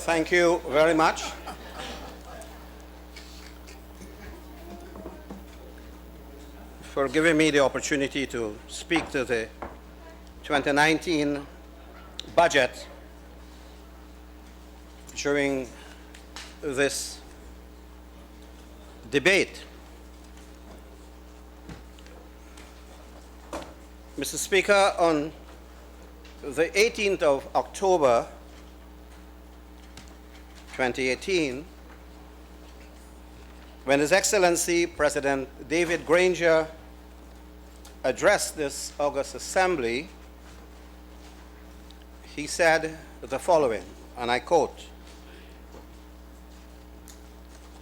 Thank you very much. For giving me the opportunity to speak to the 2019 budget during this debate. Mr. Speaker, on the 18th of October 2018, when His Excellency President David Granger addressed this August Assembly, he said the following, and I quote,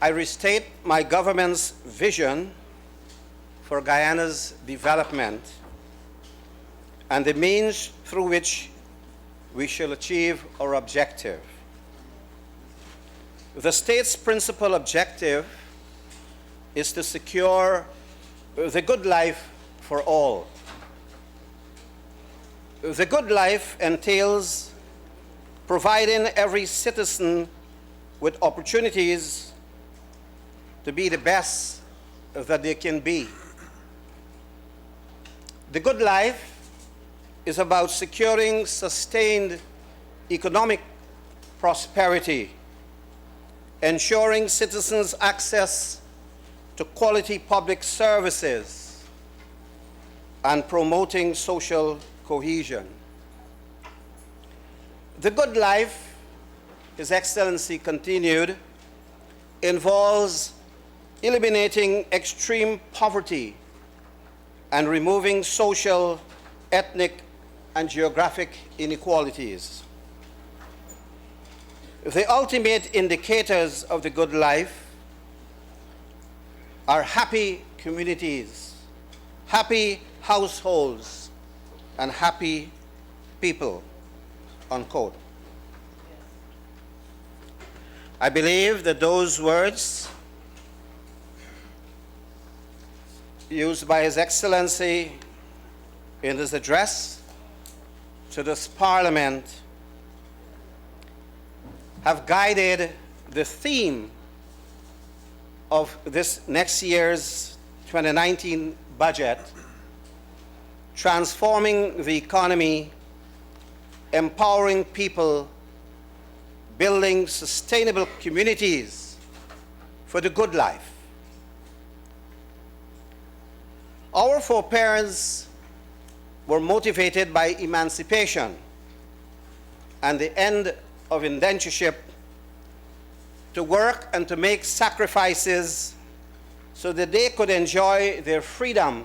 "I restate my government's vision for Guyana's development and the means through which we shall achieve our objective. The state's principal objective is to secure the good life for all. The good life entails providing every citizen with opportunities to be the best that they can be. The good life is about securing sustained economic prosperity, ensuring citizens access to quality public services, and promoting social cohesion. The good life," His Excellency continued, "involves eliminating extreme poverty and removing social, ethnic, and geographic inequalities. The ultimate indicators of the good life are happy communities, happy households, and happy people," unquote. I believe that those words used by His Excellency in his address to this Parliament have guided the theme of this next year's 2019 budget, transforming the economy, empowering people, building sustainable communities for the good life. Our foreparents were motivated by emancipation and the end of indentureship to work and to make sacrifices so that they could enjoy their freedom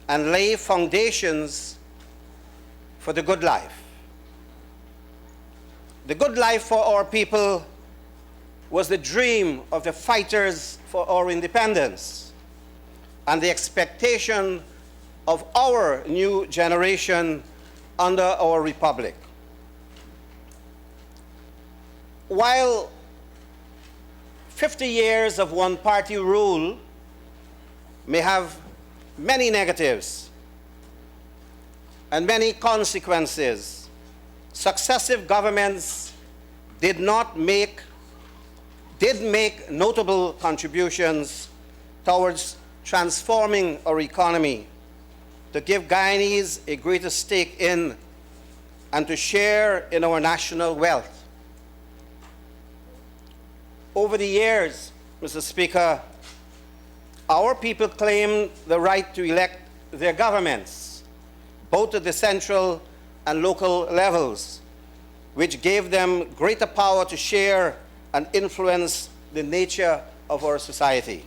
and lay foundations for the good life. The good life for our people was the dream of the fighters for our independence and the expectation of our new generation under our republic. While 50 years of one-party rule may have many negatives and many consequences, successive governments did make notable contributions towards transforming our economy, to give Guyanese a greater stake in and to share in our national wealth. Over the years, Mr. Speaker, our people claimed the right to elect their governments, both at the central and local levels, which gave them greater power to share and influence the nature of our society.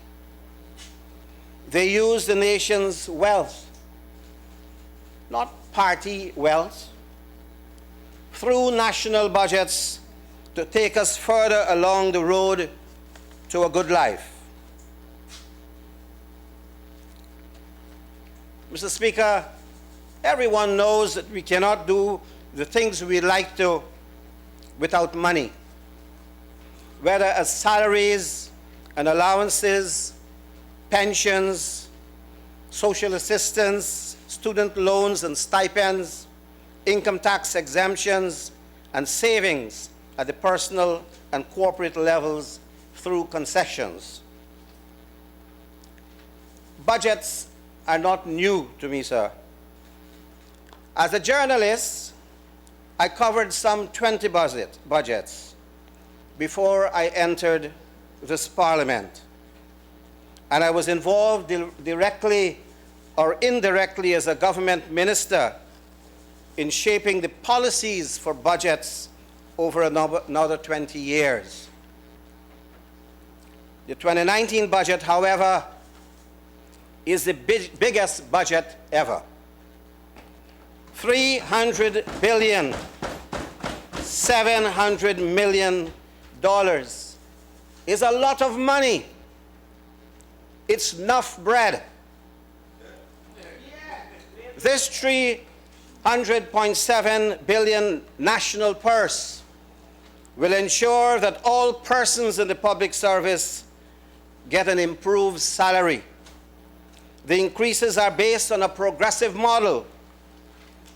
They used the nation's wealth, not party wealth, through national budgets to take us further along the road to a good life. Mr. Speaker, everyone knows that we cannot do the things we like to without money, whether as salaries and allowances, pensions, social assistance, student loans and stipends, income tax exemptions, and savings at the personal and corporate levels through concessions. Budgets are not new to me, sir. As a journalist, I covered some 20 budgets before I entered this parliament. And I was involved directly or indirectly as a government minister in shaping the policies for budgets over another 20 years. The 2019 budget, however, is the biggest budget ever. $300 billion, $700 million is a lot of money. It's enough bread. This $300.7 billion national purse will ensure that all persons in the public service get an improved salary. The increases are based on a progressive model.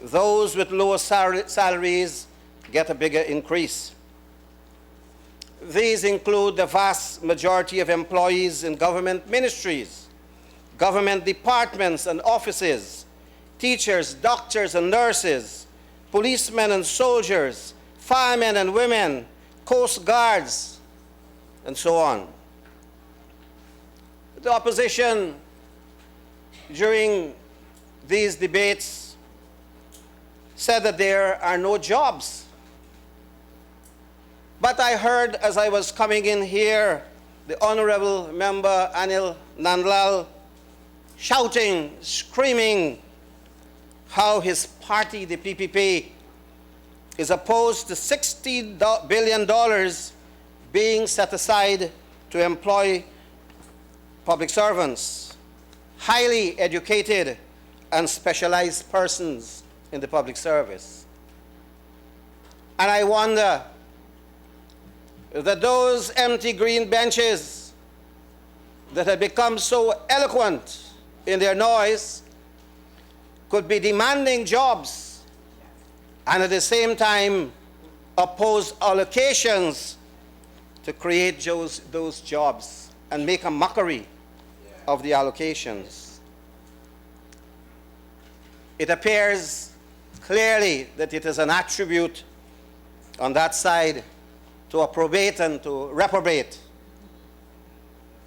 Those with lower salaries get a bigger increase. These include the vast majority of employees in government ministries, government departments and offices, teachers, doctors and nurses, policemen and soldiers, firemen and women, coast guards, and so on. The opposition during these debates said that there are no jobs. But I heard as I was coming in here, the Honorable Member Anil Nandlal shouting, screaming, how his party, the PPP, is opposed to $60 billion being set aside to employ public servants, highly educated and specialized persons in the public service. And I wonder that those empty green benches that had become so eloquent in their noise could be demanding jobs and at the same time oppose allocations to create those jobs and make a mockery of the allocations. It appears clearly that it is an attribute on that side to approbate and to reprobate,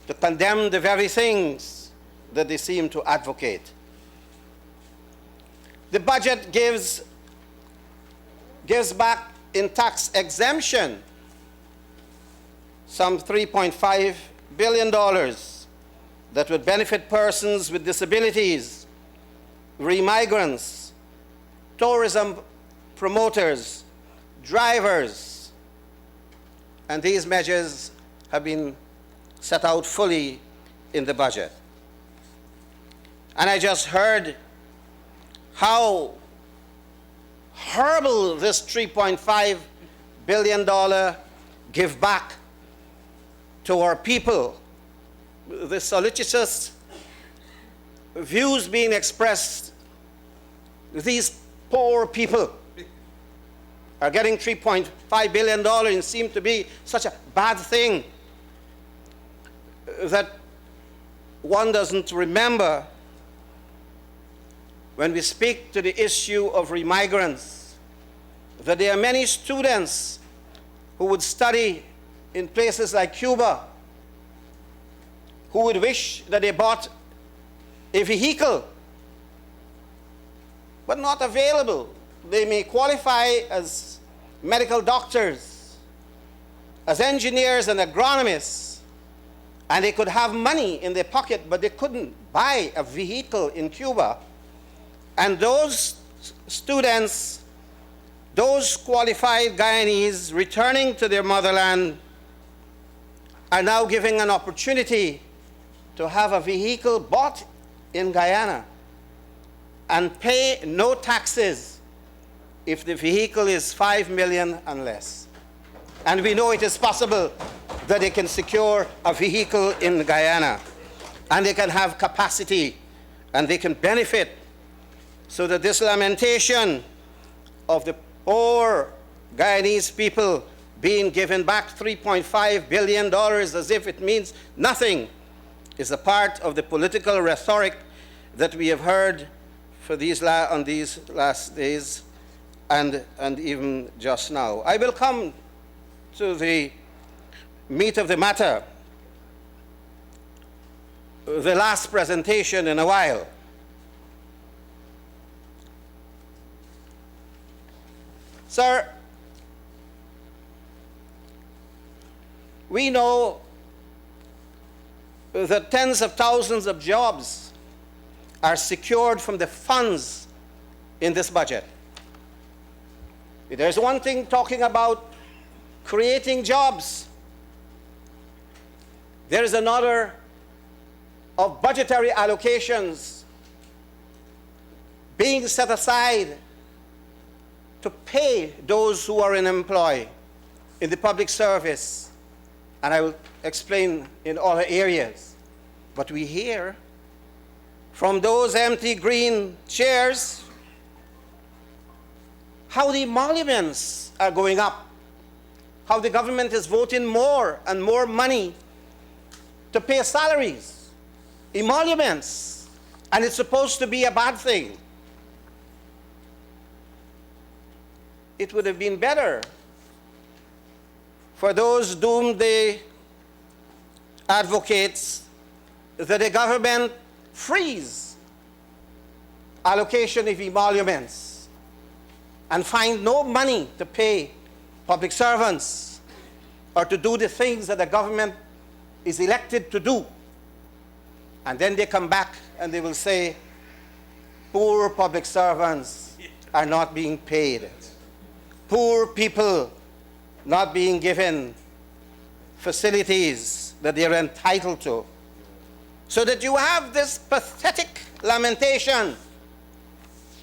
to condemn the very things that they seem to advocate. The budget gives back in tax exemption some $3.5 billion that would benefit persons with disabilities, remigrants, tourism promoters, drivers, and these measures have been set out fully in the budget. And I just heard how horrible this $3.5 billion give back to our people. The solicitous views being expressed, these poor people are getting $3.5 billion and seem to be such a bad thing that one doesn't remember when we speak to the issue of remigrants, that there are many students who would study in places like Cuba who would wish that they bought a vehicle, but not available. They may qualify as medical doctors, as engineers and agronomists, and they could have money in their pocket, but they couldn't buy a vehicle in Cuba. And those students, those qualified Guyanese returning to their motherland are now given an opportunity to have a vehicle bought in Guyana and pay no taxes if the vehicle is $5 million and less. And we know it is possible that they can secure a vehicle in Guyana and they can have capacity and they can benefit, so that this lamentation of the poor Guyanese people being given back $3.5 billion as if it means nothing is a part of the political rhetoric that we have heard for on these last days and even just now. I will come to the meat of the matter, the last presentation in a while. Sir, we know that tens of thousands of jobs are secured from the funds in this budget. There's one thing talking about creating jobs. There is another of budgetary allocations being set aside to pay those who are in employ in the public service. And I will explain in other areas. But we hear from those empty green chairs how the emoluments are going up, how the government is voting more and more money to pay salaries, emoluments, and it's supposed to be a bad thing. It would have been better for those doomsday advocates that the government freeze allocation of emoluments and find no money to pay public servants or to do the things that the government is elected to do. And then they come back and they will say, poor public servants are not being paid. Poor people not being given facilities that they are entitled to. So that you have this pathetic lamentation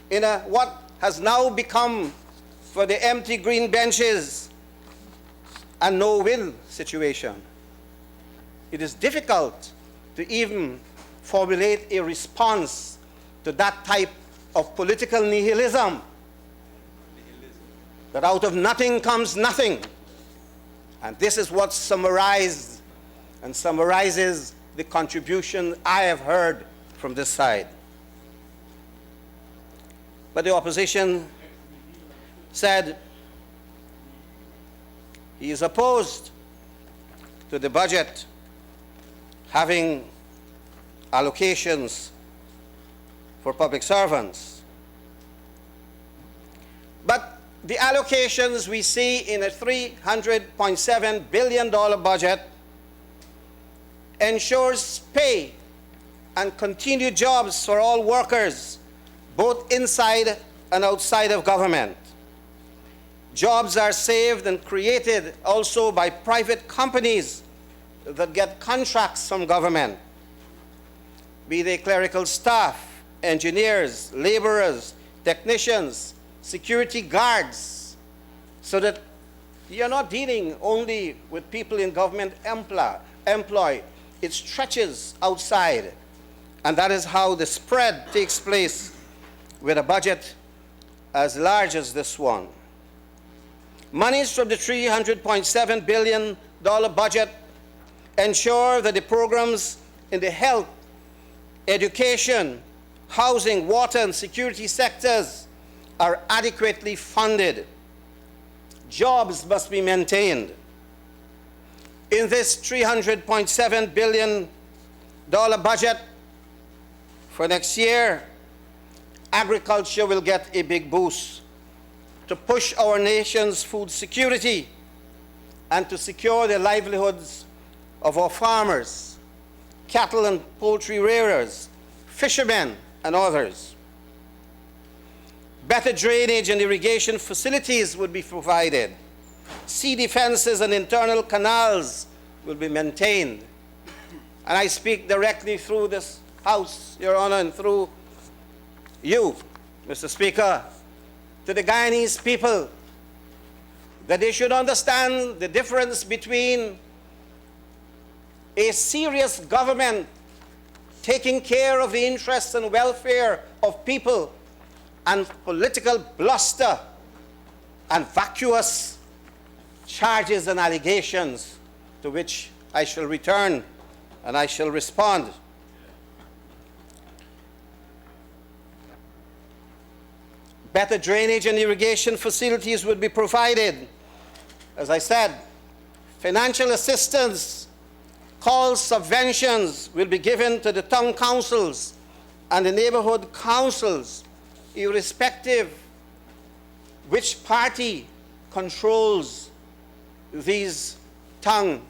in what has now become, for the empty green benches, a no-win situation. It is difficult to even formulate a response to that type of political nihilism. That out of nothing comes nothing. And this is what summarizes the contribution I have heard from this side. But the opposition said he is opposed to the budget having allocations for public servants. But the allocations we see in a $300.7 billion budget ensures pay and continued jobs for all workers, both inside and outside of government. Jobs are saved and created also by private companies that get contracts from government, be they clerical staff, engineers, laborers, technicians, security guards, so that you're not dealing only with people in government employ. It stretches outside. And that is how the spread takes place with a budget as large as this one. Monies from the $300.7 billion budget ensure that the programs in the health, education, housing, water, and security sectors are adequately funded. Jobs must be maintained. In this $300.7 billion budget for next year, agriculture will get a big boost to push our nation's food security and to secure the livelihoods of our farmers, cattle and poultry rearers, fishermen, and others. Better drainage and irrigation facilities would be provided. Sea defenses and internal canals will be maintained. And I speak directly through this House, Your Honor, and through you, Mr. Speaker, to the Guyanese people, that they should understand the difference between a serious government taking care of the interests and welfare of people and political bluster and vacuous charges and allegations to which I shall return and I shall respond. Better drainage and irrigation facilities would be provided. As I said, financial assistance, calls, subventions will be given to the town councils and the neighborhood councils, irrespective which party controls these town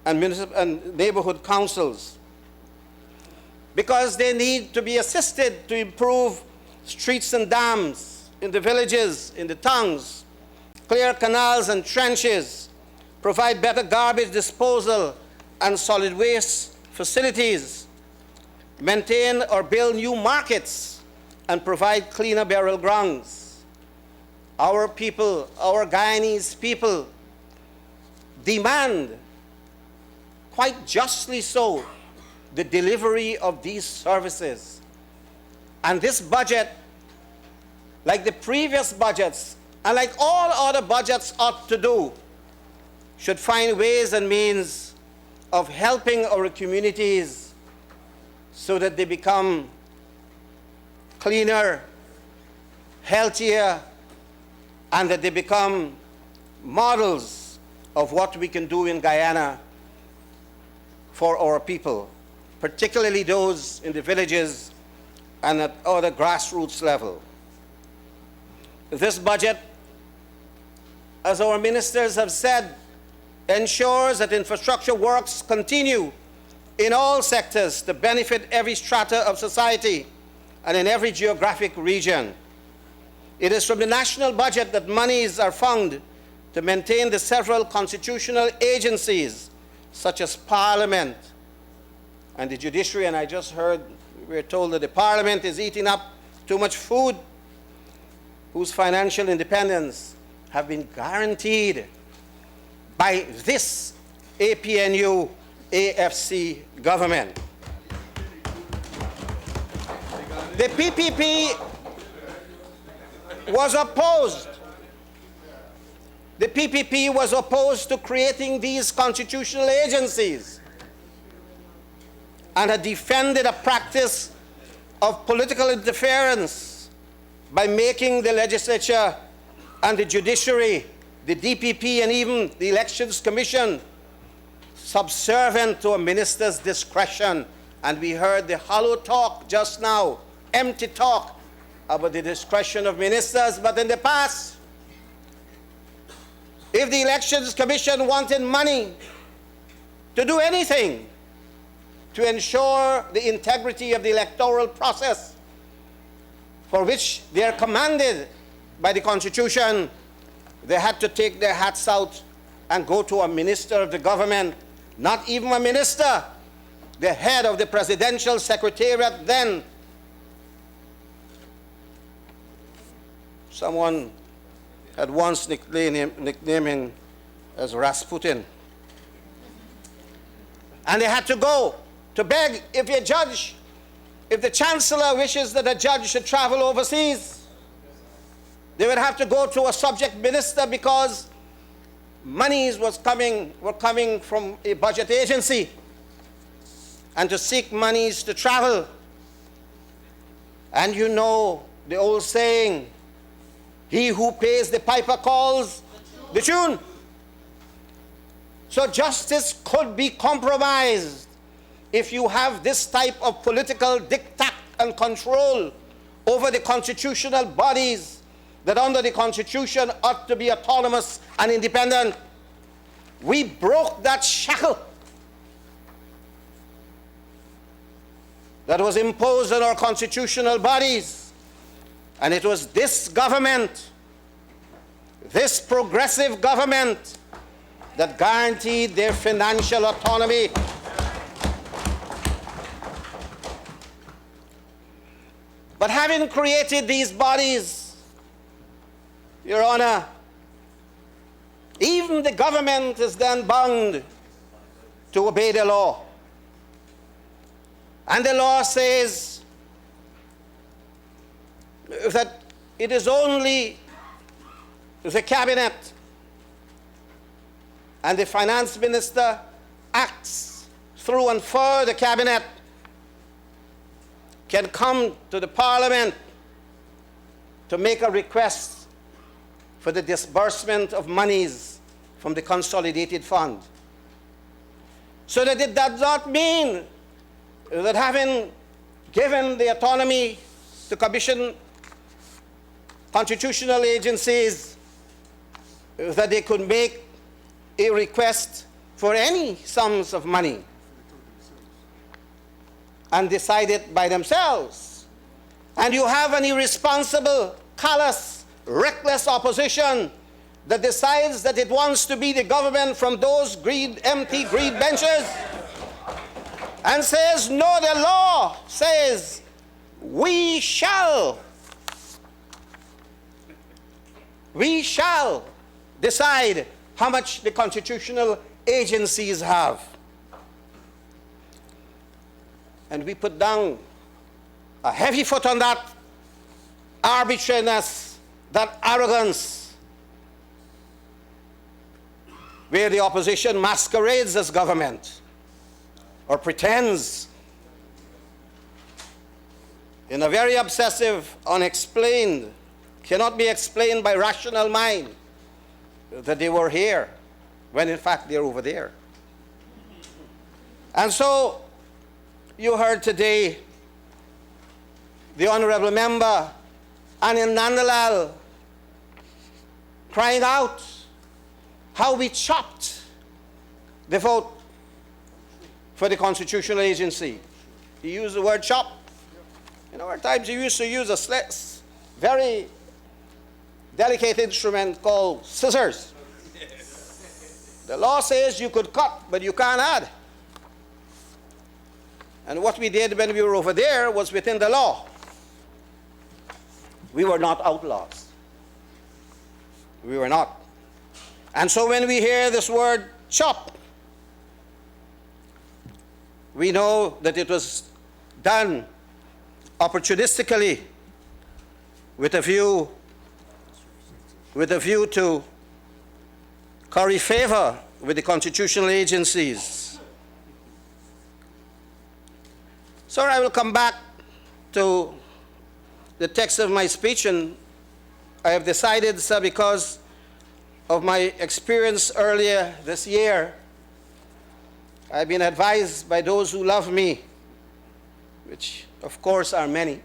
and neighborhood councils, because they need to be assisted to improve streets and dams in the villages, in the towns, clear canals and trenches, provide better garbage disposal and solid waste facilities, maintain or build new markets, and provide cleaner burial grounds. Our people, our Guyanese people, demand, quite justly so, the delivery of these services. And this budget, like the previous budgets, and like all other budgets ought to do, should find ways and means of helping our communities so that they become cleaner, healthier, and that they become models of what we can do in Guyana for our people, particularly those in the villages and at other grassroots level. This budget, as our ministers have said, ensures that infrastructure works continue in all sectors to benefit every strata of society and in every geographic region. It is from the national budget that monies are found to maintain the several constitutional agencies, such as Parliament and the judiciary. And I just heard, we're told that the Parliament is eating up too much food, whose financial independence have been guaranteed by this APNU AFC government. The PPP was opposed. The PPP was opposed to creating these constitutional agencies and had defended a practice of political interference by making the legislature and the judiciary, the DPP, and even the Elections Commission subservient to a minister's discretion. And we heard the hollow talk just now, empty talk about the discretion of ministers. But in the past, if the Elections Commission wanted money to do anything to ensure the integrity of the electoral process, for which they are commanded by the Constitution, they had to take their hats out and go to a minister of the government, not even a minister, the head of the presidential secretariat then. Someone had once nicknamed him as Rasputin. And they had to go to beg, if a judge, if the chancellor wishes that a judge should travel overseas, they would have to go to a subject minister because monies were coming from a budget agency, and to seek monies to travel. And you know the old saying, he who pays the piper calls the tune. So justice could be compromised if you have this type of political diktat and control over the constitutional bodies that under the Constitution ought to be autonomous and independent. We broke that shackle that was imposed on our constitutional bodies. And it was this government, this progressive government, that guaranteed their financial autonomy. But having created these bodies, Your Honor, even the government is then bound to obey the law. And the law says that it is only the cabinet and the finance minister acts through and for the cabinet, can come to the parliament to make a request for the disbursement of monies from the consolidated fund. So that it does not mean that having given the autonomy to commission constitutional agencies, that they could make a request for any sums of money and decide it by themselves. And you have an irresponsible, callous, reckless opposition that decides that it wants to be the government from those empty greed benches and says, no, the law says we shall decide how much the constitutional agencies have. And we put down a heavy foot on that arbitrariness, that arrogance, where the opposition masquerades as government or pretends in a very obsessive, unexplained, cannot be explained by rational mind, that they were here, when in fact they're over there. And so, you heard today the honorable member, Anil Nandalal, crying out how we chopped the vote for the constitutional agency. He used the word chop. You know, at times he used to use a very delicate instrument called scissors. The law says you could cut, but you can't add. And what we did when we were over there was within the law. We were not outlaws. We were not. And so when we hear this word chop, we know that it was done opportunistically with a view to curry favor with the constitutional agencies. So I will come back to the text of my speech, and I have decided, sir, because of my experience earlier this year, I've been advised by those who love me, which of course are many,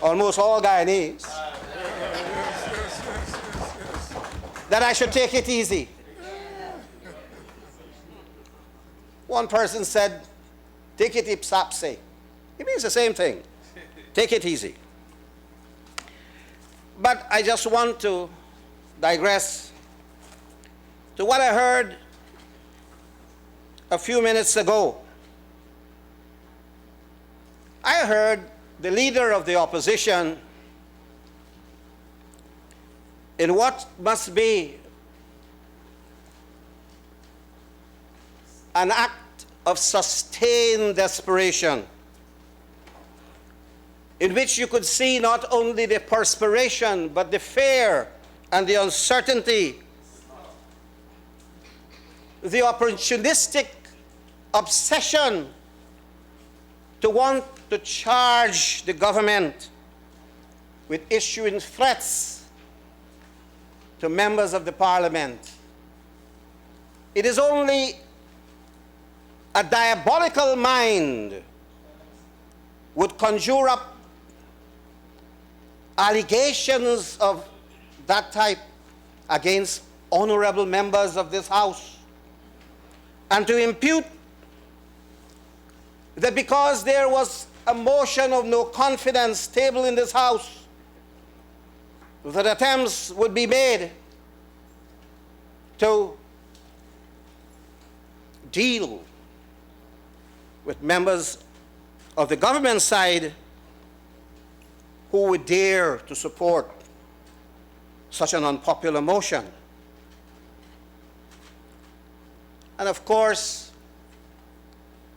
almost all Guyanese, that I should take it easy. One person said, take it ipsapse. It means the same thing. Take it easy. But I just want to digress to what I heard a few minutes ago. I heard the leader of the opposition in what must be an act of sustained desperation, in which you could see not only the perspiration, but the fear and the uncertainty, the opportunistic obsession to want to charge the government with issuing threats to members of the parliament. It is only a diabolical mind would conjure up allegations of that type against honorable members of this House, and to impute that because there was a motion of no confidence tabled in this House, that attempts would be made to deal with members of the government side who would dare to support such an unpopular motion. And of course,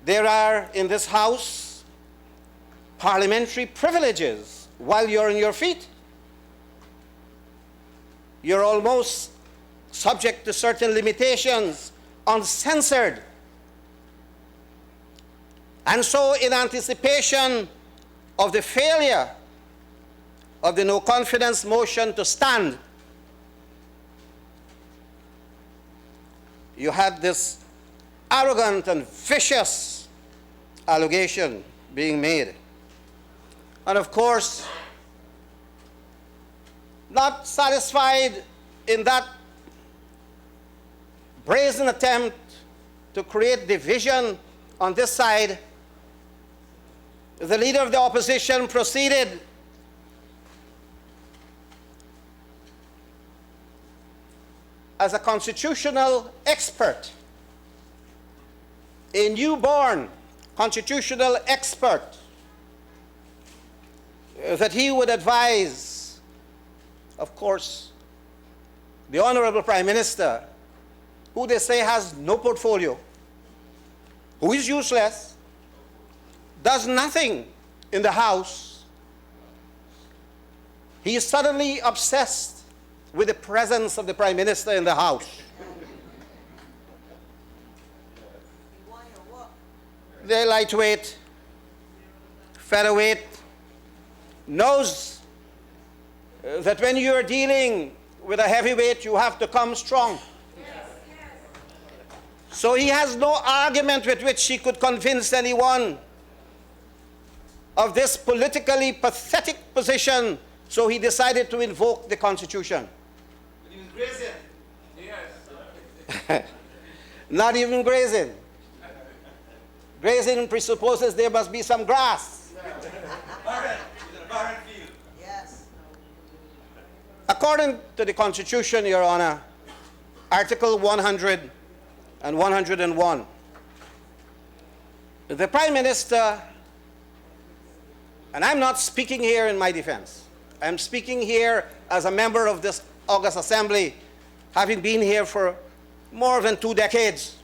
there are in this House parliamentary privileges while you're on your feet. You're almost subject to certain limitations, uncensored. And so, in anticipation of the failure of the no confidence motion to stand, you had this arrogant and vicious allegation being made. And of course, not satisfied in that brazen attempt to create division on this side, the leader of the opposition proceeded as a constitutional expert, a newborn constitutional expert, that he would advise, of course, the Honorable Prime Minister, who they say has no portfolio, who is useless, does nothing in the House. He is suddenly obsessed with the presence of the Prime Minister in the House. They're lightweight, featherweight, knows that when you're dealing with a heavyweight, you have to come strong. So he has no argument with which he could convince anyone of this politically pathetic position, so he decided to invoke the Constitution. But he was grazing. Yes. Not even grazing. Grazing presupposes there must be some grass. Barren. He's in a barren field. Yes. According to the Constitution, Your Honor, Article 100 and 101, the Prime Minister, and I'm not speaking here in my defense, I'm speaking here as a member of this August Assembly, having been here for more than 2 decades.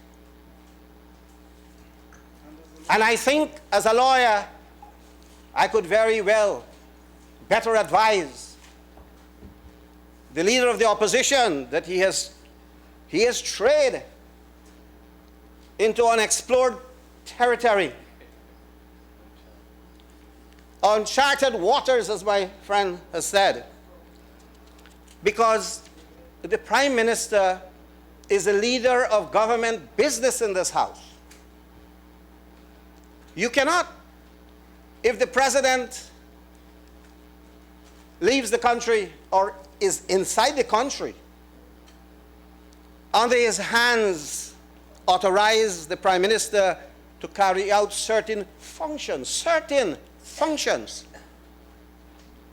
And I think, as a lawyer, I could very well better advise the leader of the opposition that he has strayed into unexplored territory, uncharted waters, as my friend has said, because the Prime Minister is a leader of government business in this House. You cannot, if the President leaves the country or is inside the country, under his hands authorize the Prime Minister to carry out certain functions.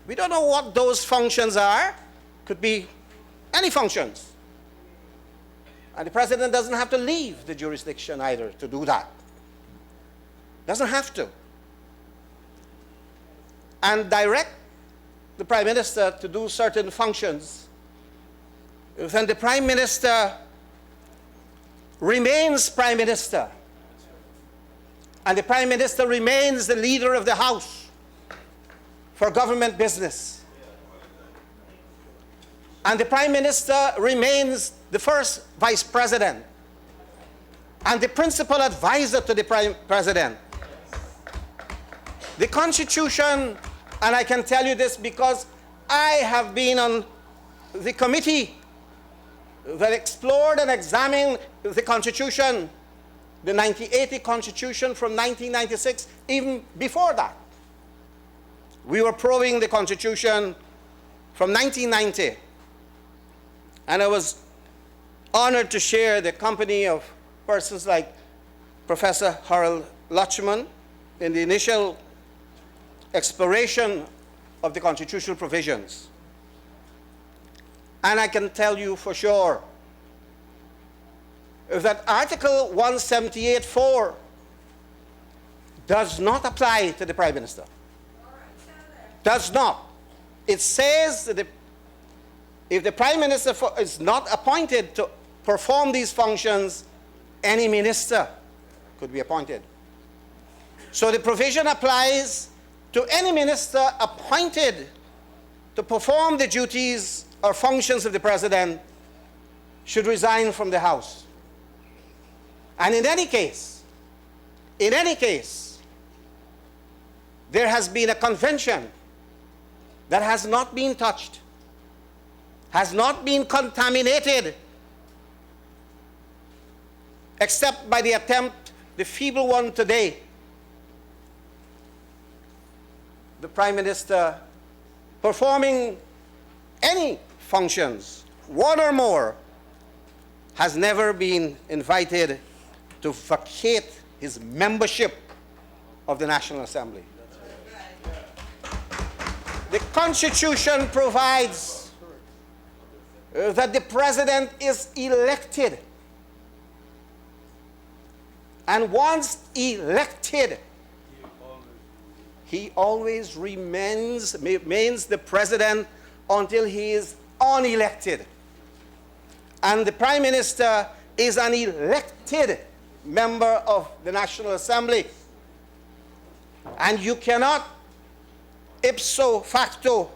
We don't know what those functions are. Could be any functions. And the President doesn't have to leave the jurisdiction either to do that. Doesn't have to. And direct the Prime Minister to do certain functions, then the Prime Minister remains Prime Minister. And the Prime Minister remains the leader of the House for government business. And the Prime Minister remains the first Vice President and the principal advisor to the Prime President. The Constitution, and I can tell you this because I have been on the committee that explored and examined the Constitution, the 1980 Constitution from 1996, even before that. We were probing the Constitution from 1990. And I was honored to share the company of persons like Professor Harold Lutchman in the initial exploration of the constitutional provisions. And I can tell you for sure that Article 178(4) does not apply to the Prime Minister. Does not. It says that if the Prime Minister is not appointed to perform these functions, any minister could be appointed. So the provision applies to any minister appointed to perform the duties or functions of the President should resign from the House. And in any case, there has been a convention that has not been touched, has not been contaminated, except by the attempt, the feeble one today, the Prime Minister performing any functions, one or more, has never been invited to vacate his membership of the National Assembly. The Constitution provides that the President is elected. And once elected, he always remains the President until he is unelected. And the Prime Minister is an elected member of the National Assembly. And you cannot ipso facto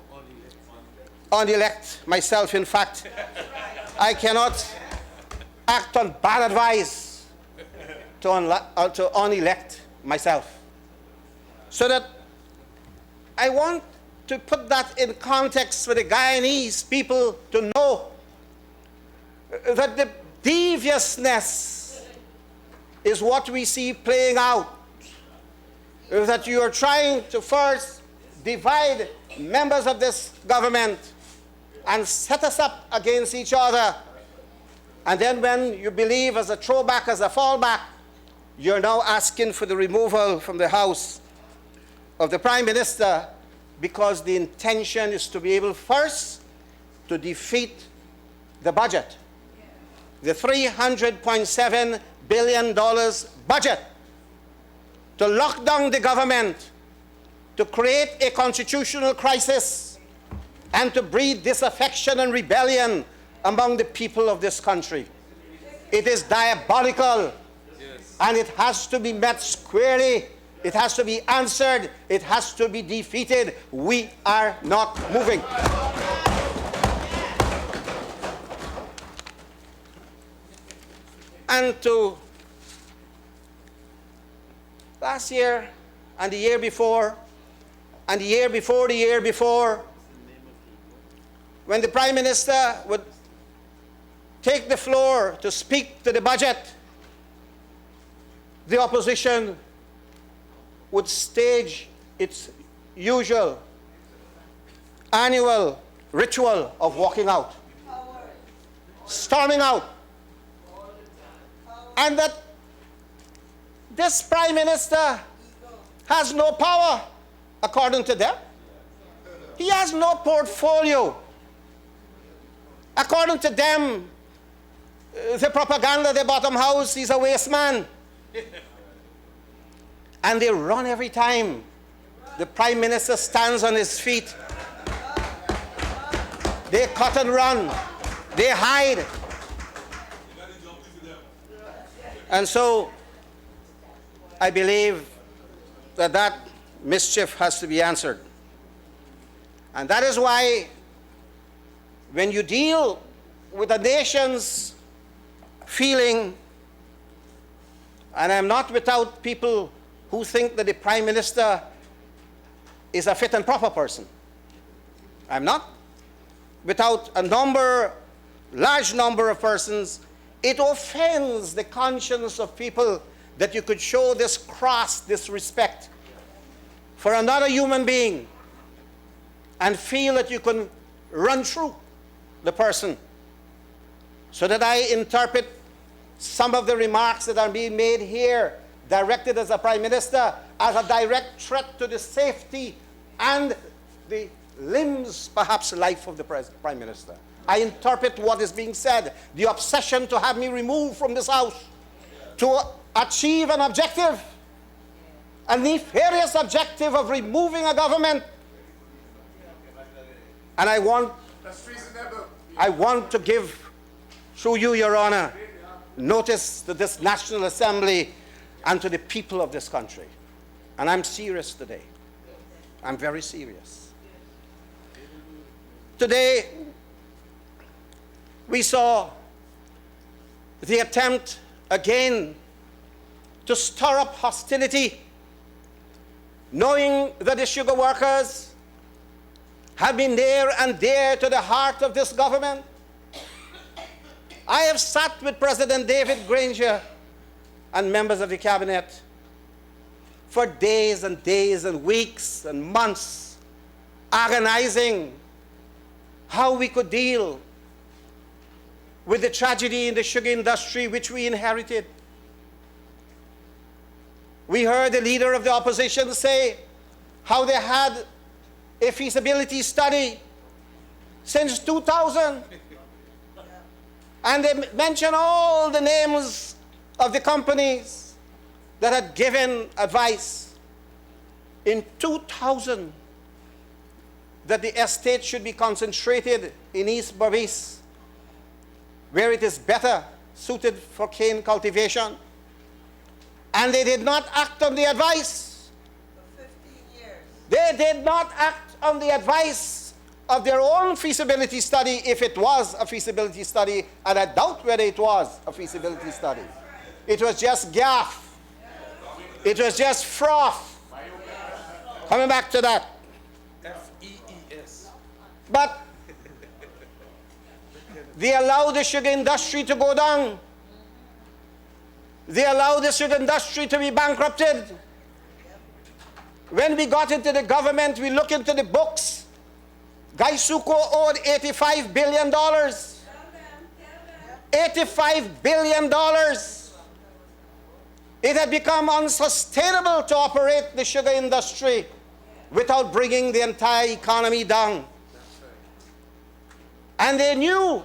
unelect myself. In fact, I cannot act on bad advice to unelect myself. So that I want to put that in context for the Guyanese people to know that the deviousness is what we see playing out. That you are trying to first divide members of this government and set us up against each other. And then when you believe as a throwback, as a fallback, you're now asking for the removal from the House of the Prime Minister, because the intention is to be able first to defeat the budget, the $300.7 billion budget, to lock down the government, to create a constitutional crisis, and to breed disaffection and rebellion among the people of this country. It is diabolical, and it has to be met squarely. It has to be answered. It has to be defeated. We are not moving. And to last year, and the year before, and the year before the year before, when the Prime Minister would take the floor to speak to the budget, the opposition would stage its usual annual ritual of walking out, storming out, and that this Prime Minister has no power, according to them. He has no portfolio. According to them, the propaganda, the bottom house, he's a waste man. And they run every time the Prime Minister stands on his feet. They cut and run. They hide. And so I believe that that mischief has to be answered. And that is why when you deal with a nation's feeling, and I'm not without people who think that the Prime Minister is a fit and proper person. I'm not without a large number of persons. It offends the conscience of people that you could show this crass disrespect for another human being and feel that you can run through the person. So that I interpret some of the remarks that are being made here, directed as a Prime Minister, as a direct threat to the safety and the limbs, perhaps life of the Prime Minister. I interpret what is being said, the obsession to have me removed from this House, to achieve an objective, a nefarious objective of removing a government. And I want to give, through you, Your Honor, notice to this National Assembly and to the people of this country. And I'm serious today. I'm very serious. Today, we saw the attempt again to stir up hostility, knowing that the sugar workers have been near and dear to the heart of this government. I have sat with President David Granger and members of the cabinet for days and days and weeks and months, agonizing how we could deal with the tragedy in the sugar industry which we inherited. We heard the leader of the opposition say how they had a feasibility study since 2000. And they mentioned all the names of the companies that had given advice in 2000 that the estate should be concentrated in East Berbice, where it is better suited for cane cultivation. And they did not act on the advice. For 15 years. They did not act on the advice of their own feasibility study, if it was a feasibility study, and I doubt whether it was a feasibility study. It was just gaff. It was just froth. Coming back to that. FEES. But they allowed the sugar industry to go down. They allowed the sugar industry to be bankrupted. When we got into the government, we looked into the books. Gaisuco owed $85 billion. $85 billion. It had become unsustainable to operate the sugar industry without bringing the entire economy down. And they knew,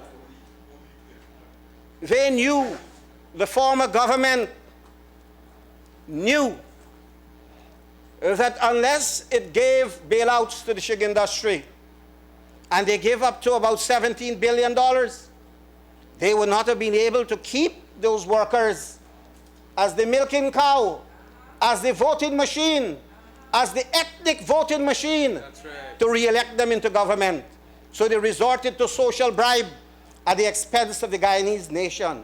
the former government knew that unless it gave bailouts to the sugar industry, and they gave up to about $17 billion, they would not have been able to keep those workers as the milking cow, as the voting machine, as the ethnic voting machine. That's right. To re-elect them into government. So they resorted to social bribe at the expense of the Guyanese nation.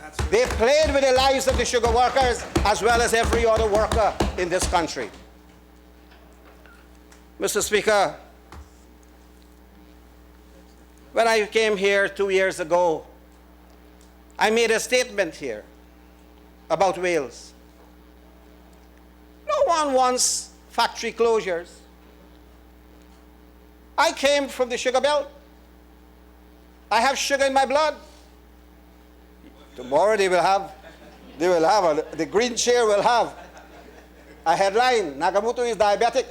That's right. They played with the lives of the sugar workers as well as every other worker in this country. Mr. Speaker, when I came here 2 years ago, I made a statement here about Wales. No one wants factory closures. I came from the sugar belt. I have sugar in my blood. Tomorrow the green chair will have a headline, Nagamootoo is diabetic.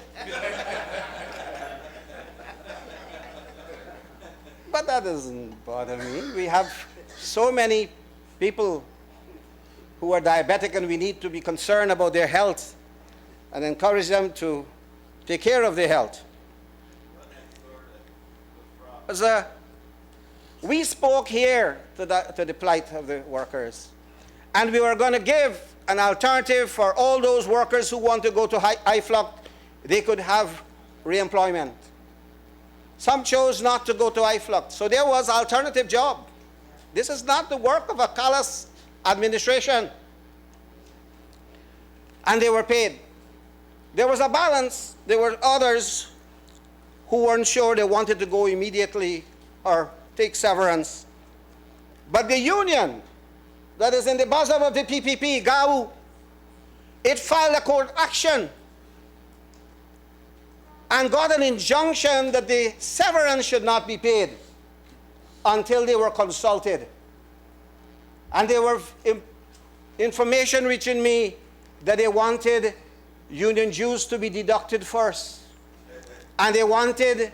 But that doesn't bother me. We have so many people who are diabetic, and we need to be concerned about their health and encourage them to take care of their health. We spoke here to the plight of the workers, and we were going to give an alternative for all those workers who want to go to IFLOC. They could have re-employment. Some chose not to go to IFLOC, so there was alternative job. This is not the work of a callous administration. And they were paid. There was a balance. There were others who weren't sure they wanted to go immediately or take severance. But the union that is in the bosom of the PPP, GAU, it filed a court action and got an injunction that the severance should not be paid until they were consulted. And there were information reaching me that they wanted union dues to be deducted first. And they wanted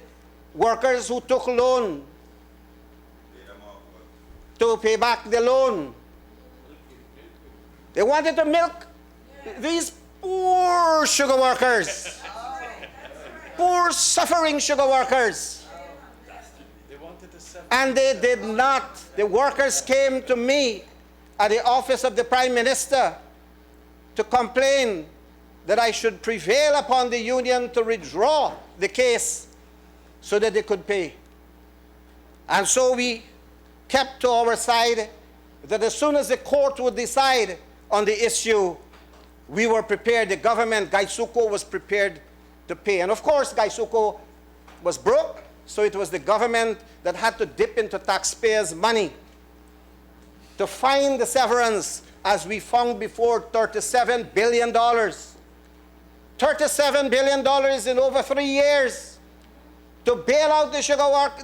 workers who took loan to pay back the loan. They wanted to milk these poor sugar workers. Poor suffering sugar workers. And they did not. The workers came to me at the office of the Prime Minister to complain that I should prevail upon the union to withdraw the case so that they could pay. And so we kept to our side, that as soon as the court would decide on the issue, we were prepared, the government, Gaisuko, was prepared to pay. And of course, Gaisuko was broke, so it was the government that had to dip into taxpayers' money to find the severance, as we found before, $37 billion. $37 billion in over 3 years to bail out the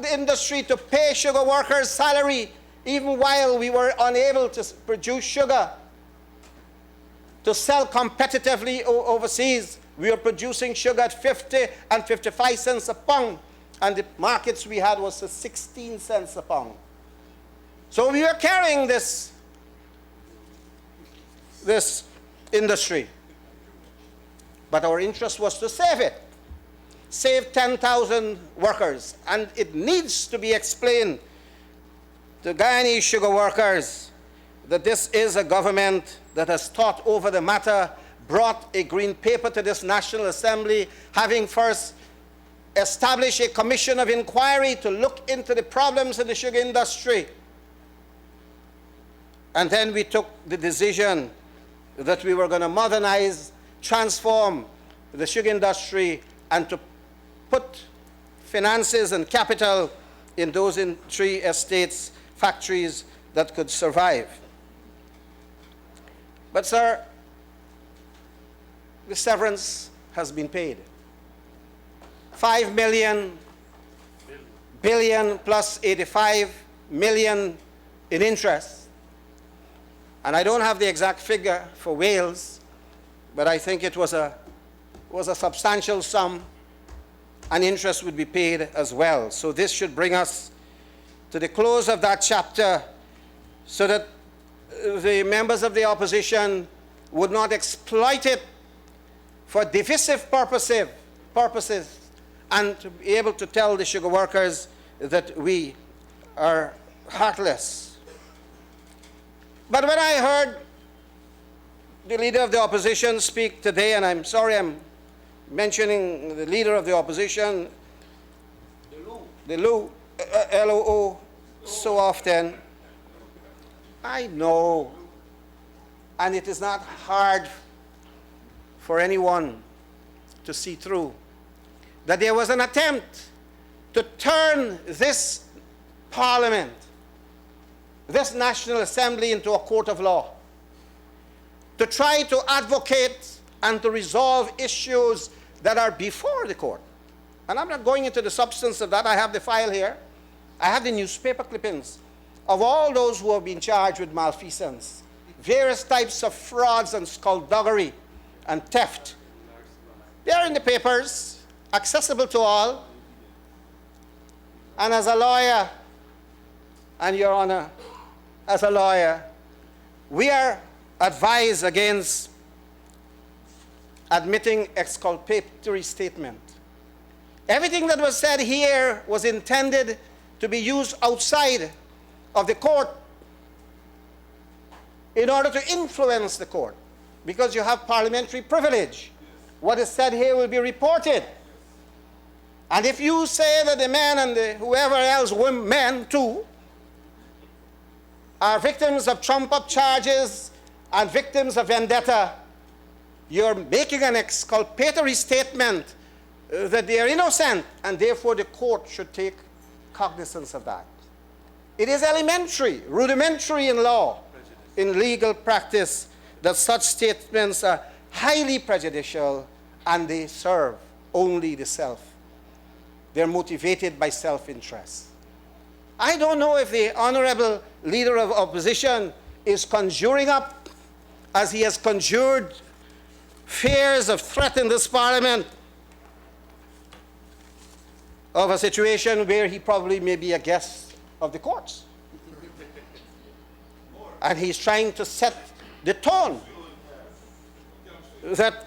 the industry, to pay sugar workers' salary, even while we were unable to produce sugar, to sell competitively overseas. We were producing sugar at 50 and 55 cents a pound, and the markets we had was 16 cents a pound. So we were carrying this industry. But our interest was to save it, save 10,000 workers. And it needs to be explained to Guyanese sugar workers that this is a government that has thought over the matter, brought a green paper to this National Assembly, having first established a commission of inquiry to look into the problems in the sugar industry. And then we took the decision that we were going to modernize, transform the sugar industry, and to put finances and capital in those 3 estates, factories that could survive. But sir, the severance has been paid. 5 billion plus 85 million in interest. And I don't have the exact figure for Wales, but I think it was a substantial sum, and interest would be paid as well. So this should bring us to the close of that chapter, so that the members of the opposition would not exploit it for divisive purposes, and to be able to tell the sugar workers that we are heartless. But when I heard the leader of the opposition speak today, and I'm sorry I'm mentioning the leader of the opposition, the LOO, so often, I know, and it is not hard for anyone to see through, that there was an attempt to turn this Parliament, this National Assembly, into a court of law, to try to advocate and to resolve issues that are before the court. And I'm not going into the substance of that. I have the file here. I have the newspaper clippings of all those who have been charged with malfeasance, various types of frauds and skullduggery and theft. They are in the papers, accessible to all. And as a lawyer, and Your Honor, as a lawyer, we are advised against admitting exculpatory statement. Everything that was said here was intended to be used outside of the court in order to influence the court, because you have parliamentary privilege. What is said here will be reported. And if you say that the man and whoever else, men too, are victims of trump-up charges and victims of vendetta, you're making an exculpatory statement that they are innocent, and therefore the court should take cognizance of that. It is elementary, rudimentary in law, in legal practice, that such statements are highly prejudicial and they serve only the self. They're motivated by self-interest. I don't know if the honorable leader of opposition is conjuring up, as he has conjured fears of threat in this Parliament, of a situation where he probably may be a guest of the courts. And he's trying to set the tone that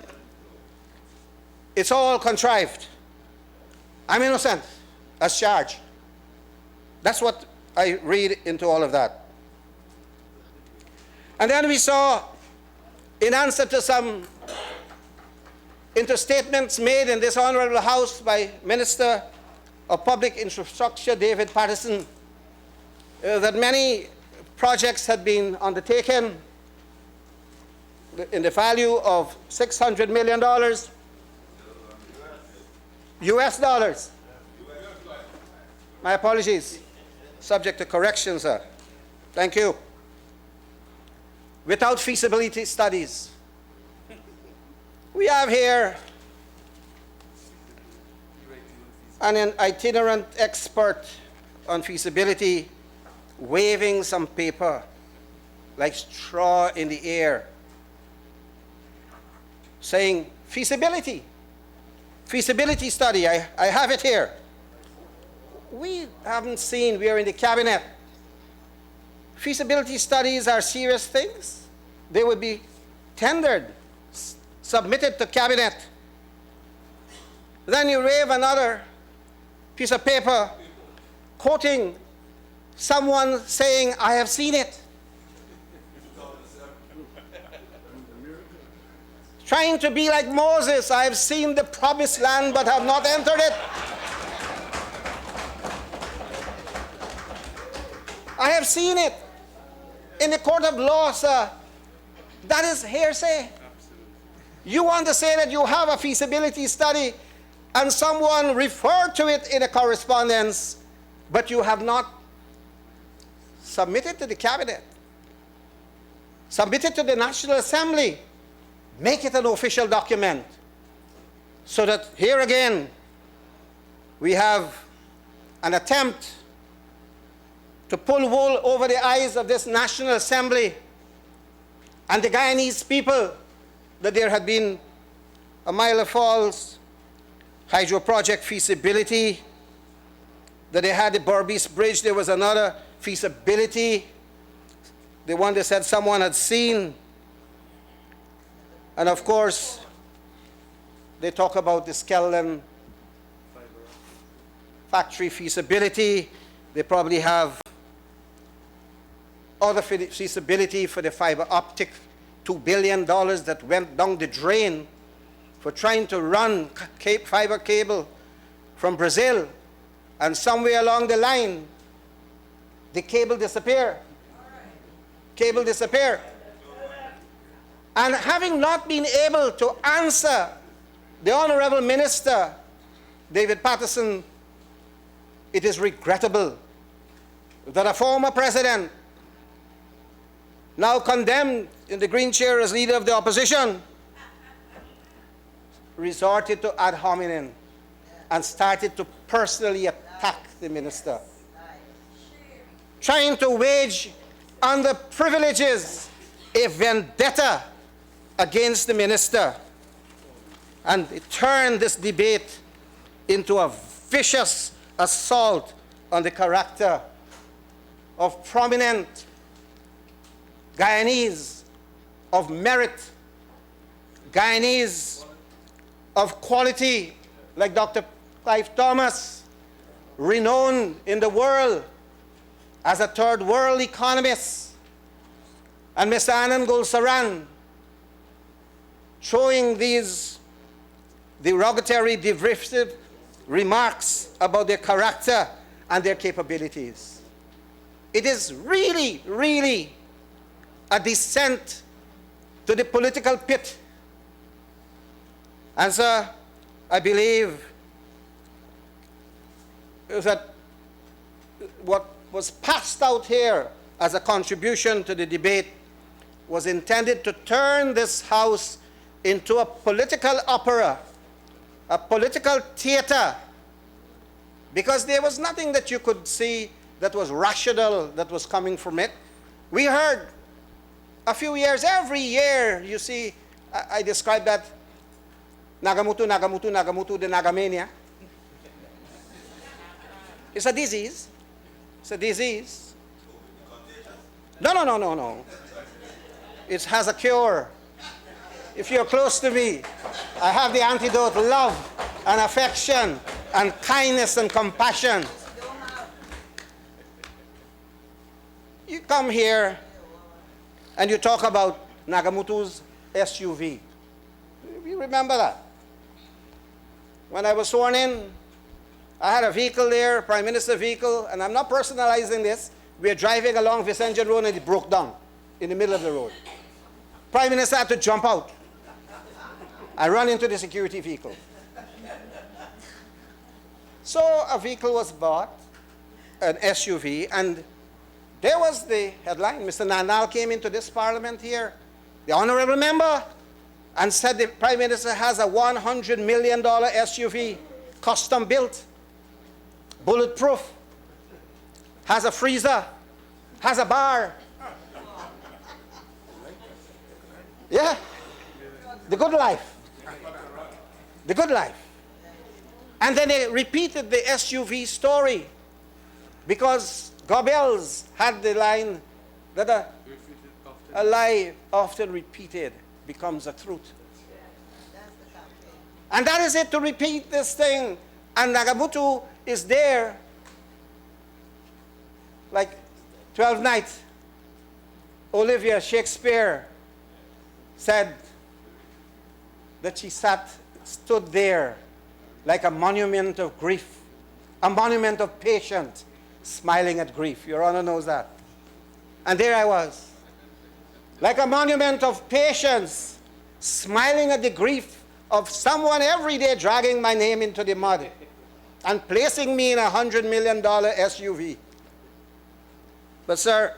it's all contrived. I'm innocent as charged. That's what I read into all of that. And then we saw, in answer to some interstatements made in this honorable House by Minister of Public Infrastructure David Patterson, that many projects had been undertaken in the value of $600 million US dollars. My apologies. Subject to correction, sir. Thank you. Without feasibility studies. We have here an itinerant expert on feasibility waving some paper like straw in the air, saying, feasibility study, I have it here. We haven't seen, we are in the cabinet. Feasibility studies are serious things. They would be tendered, submitted to cabinet. Then you wave another piece of paper quoting someone saying, I have seen it. Trying to be like Moses, I have seen the promised land but have not entered it. I have seen it. In the court of law, sir, that is hearsay. You want to say that you have a feasibility study and someone referred to it in a correspondence, but you have not submitted to the cabinet, submitted to the National Assembly, make it an official document, so that here again we have an attempt to pull wool over the eyes of this National Assembly and the Guyanese people that there had been a Myla Falls hydro project feasibility, that they had the Berbice Bridge, there was another feasibility, the one they said someone had seen. And of course, they talk about the Skelton factory feasibility. They probably have other feasibility for the fiber optic, $2 billion that went down the drain for trying to run fiber cable from Brazil, and somewhere along the line, the cable disappeared. Cable disappeared. And having not been able to answer the Honorable Minister, David Patterson, it is regrettable that a former president, now condemned in the green chair as leader of the opposition, resorted to ad hominem and started to personally attack the minister, trying to wage on the privileges a vendetta against the minister. And it turned this debate into a vicious assault on the character of prominent Guyanese of merit, Guyanese of quality, like Dr. Clive Thomas, renowned in the world as a third world economist, and Mr. Anand Gulsaran, throwing these derogatory, derisive remarks about their character and their capabilities. It is really, really a descent to the political pit. And so I believe that what was passed out here as a contribution to the debate was intended to turn this House into a political opera, a political theater, because there was nothing that you could see that was rational that was coming from it. We heard a few years, every year, you see, I describe that Nagamootoo, Nagamootoo, Nagamootoo, the Nagamania. It's a disease. It's a disease. No. It has a cure. If you're close to me, I have the antidote: love and affection and kindness and compassion. You come here and you talk about Nagamooto's SUV. You remember that? When I was sworn in, I had a vehicle there, Prime Minister vehicle, and I'm not personalizing this, We are driving along Vicentia Road and it broke down in the middle of the road. Prime Minister had to jump out. I run into the security vehicle. So a vehicle was bought, an SUV, and there was the headline. Mr. Nanal came into this parliament here, the honorable member, and said the Prime Minister has a $100 million SUV, custom built, bulletproof, has a freezer, has a bar. Yeah, the good life. The good life. And then they repeated the SUV story because Goebbels had the line that a lie often repeated becomes a truth. And that is it, to repeat this thing. And Nagamootoo is there like 12 Nights. Olivia Shakespeare said that she stood there like a monument of grief, a monument of patience, smiling at grief. Your Honor knows that. And there I was, like a monument of patience, smiling at the grief of someone every day dragging my name into the mud and placing me in a $100 million SUV. But sir,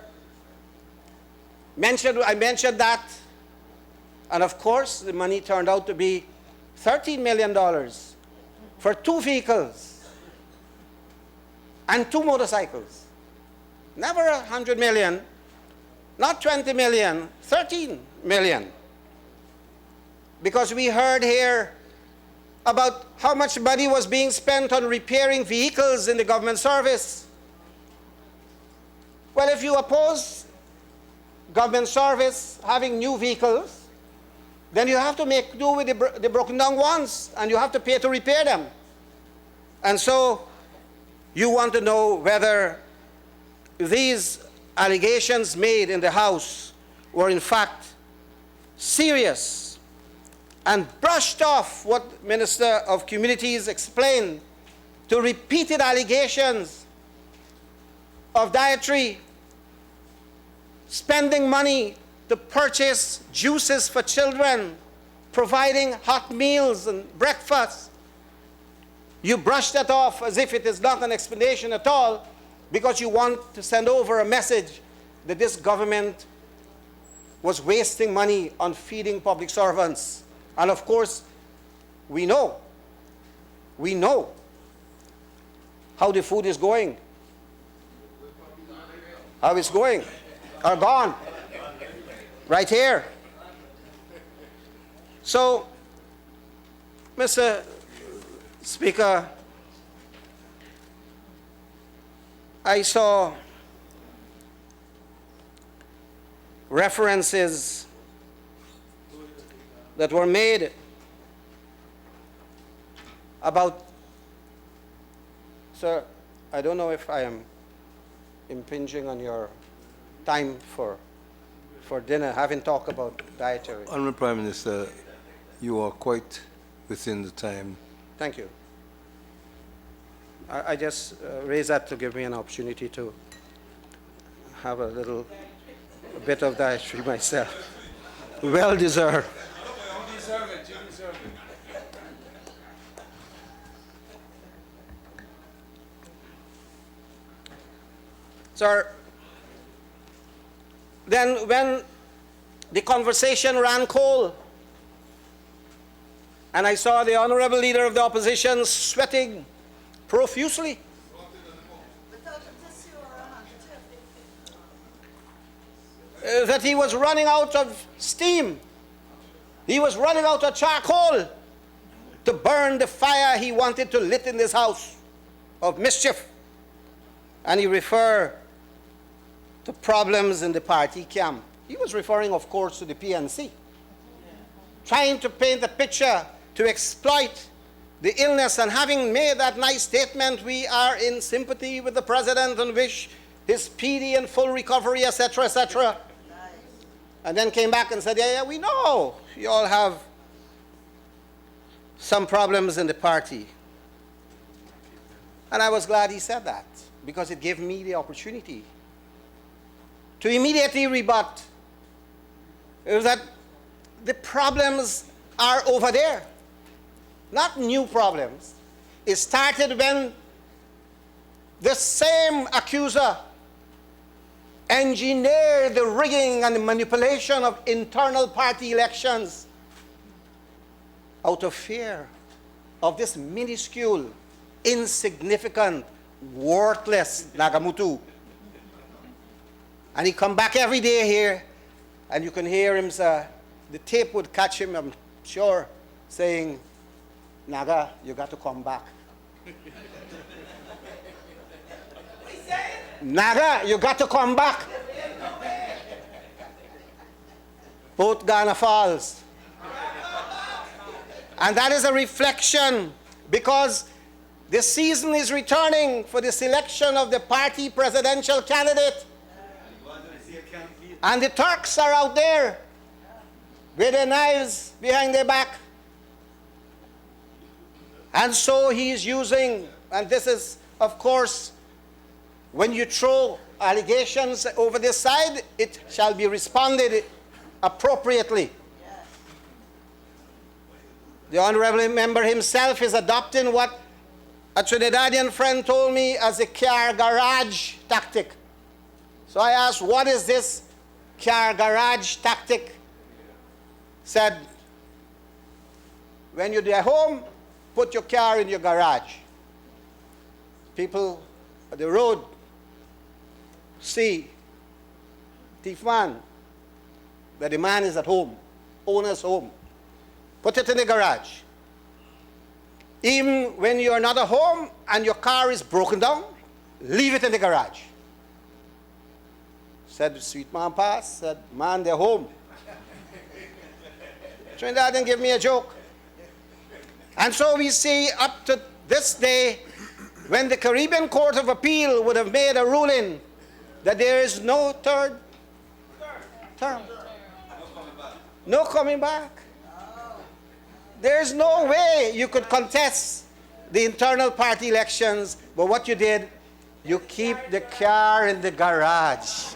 I mentioned that, and of course the money turned out to be $13 million for 2 vehicles and 2 motorcycles. Never $100 million, not $20 million, $13 million. Because we heard here about how much money was being spent on repairing vehicles in the government service. Well, if you oppose government service having new vehicles, then you have to make do with the broken down ones, and you have to pay to repair them. And so you want to know whether these allegations made in the House were in fact serious, and brushed off what Minister of Communities explained to repeated allegations of dietary, spending money to purchase juices for children, providing hot meals and breakfast. You brush that off as if it is not an explanation at all, because you want to send over a message that this government was wasting money on feeding public servants. And of course, we know how the food is going, how it's going, are gone, right here. So, Mr. Speaker, I saw references that were made about, sir, I don't know if I am impinging on your time for dinner, having talked about dietary. Honourable Prime Minister, you are quite within the time. Thank you. I just raised that to give me an opportunity to have a bit of dietary myself. Well deserved. You deserve it, you deserve it. Sir, then when the conversation ran cold, and I saw the honorable leader of the opposition sweating profusely, that he was running out of steam, he was running out of charcoal to burn the fire he wanted to lit in this house of mischief. And he referred to problems in the party camp. He was referring, of course, to the PNC, trying to paint a picture to exploit the illness, and having made that nice statement, we are in sympathy with the president and wish his speedy and full recovery, etc., etc. And then came back and said, yeah, we know you all have some problems in the party. And I was glad he said that, because it gave me the opportunity to immediately rebut is that the problems are over there, not new problems. It started when the same accuser engineered the rigging and the manipulation of internal party elections out of fear of this minuscule, insignificant, worthless Nagamootoo. And he come back every day here, and you can hear him, sir, the tape would catch him, I'm sure, saying, Naga, you got to come back. Naga, you got to come back. Both Ghana Falls. And that is a reflection, because the season is returning for the selection of the party presidential candidate. And the Turks are out there with their knives behind their back. And so he is using, and this is, of course, when you throw allegations over this side, it shall be responded appropriately. The honorable member himself is adopting what a Trinidadian friend told me as a car garage tactic. So I asked, what is this car garage tactic? Said, when you're at home, put your car in your garage. People at the road see, thief man, that the man is at home, owner's home. Put it in the garage. Even when you're not at home and your car is broken down, leave it in the garage. Said the sweet man pass, said, man, they're home. Trinidad didn't give me a joke. And so we see up to this day, when the Caribbean Court of Appeal would have made a ruling that there is no third term. No coming back. There's no way you could contest the internal party elections, but what you did, you keep the car in the garage.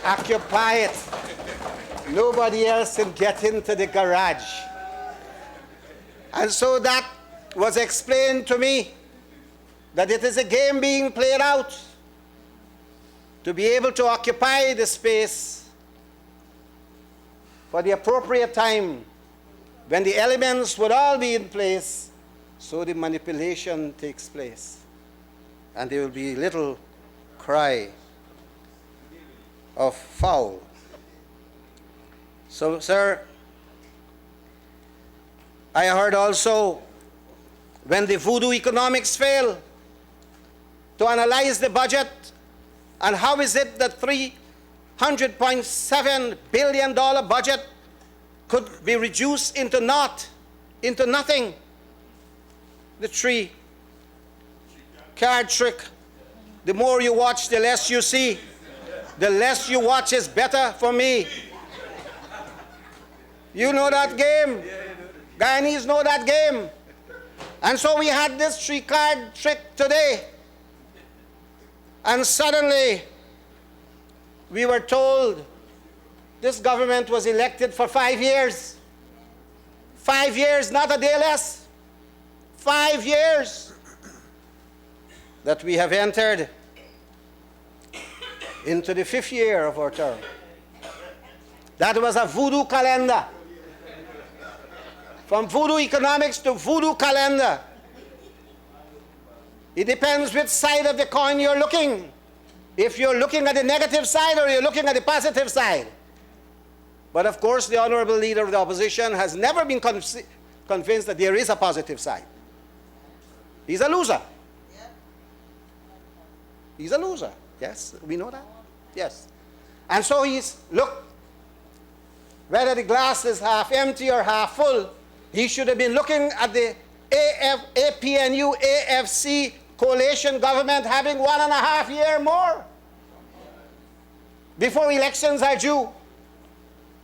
Occupy it. Nobody else can get into the garage. And so that was explained to me, that it is a game being played out to be able to occupy the space for the appropriate time when the elements would all be in place, so the manipulation takes place. And there will be little cry of foul. So, sir, I heard also when the voodoo economics fail to analyze the budget, and how is it that $300.7 billion budget could be reduced into naught, into nothing. The three card trick. The more you watch, the less you see. The less you watch is better for me. You know that game. Guyanese know that game. And so we had this three-card trick today. And suddenly, we were told this government was elected for 5 years. 5 years, not a day less. 5 years that we have entered into the 5th year of our term. That was a voodoo calendar. From voodoo economics to voodoo calendar. It depends which side of the coin you're looking. If you're looking at the negative side or you're looking at the positive side. But of course, the honorable leader of the opposition has never been convinced that there is a positive side. He's a loser. He's a loser. Yes, we know that. Yes. And so he's, look, whether the glass is half empty or half full, he should have been looking at the APNU, AFC coalition government having 1.5 years more before elections are due.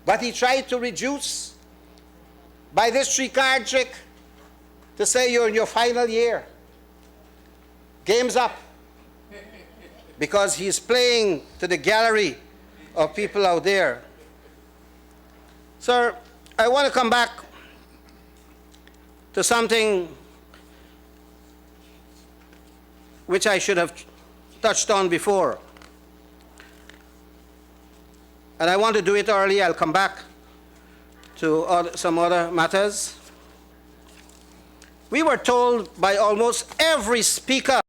But he tried to reduce by this three-card trick to say you're in your final year. Game's up. Because he's playing to the gallery of people out there. Sir, I want to come back to something which I should have touched on before. And I want to do it early. I'll come back to some other matters. We were told by almost every speaker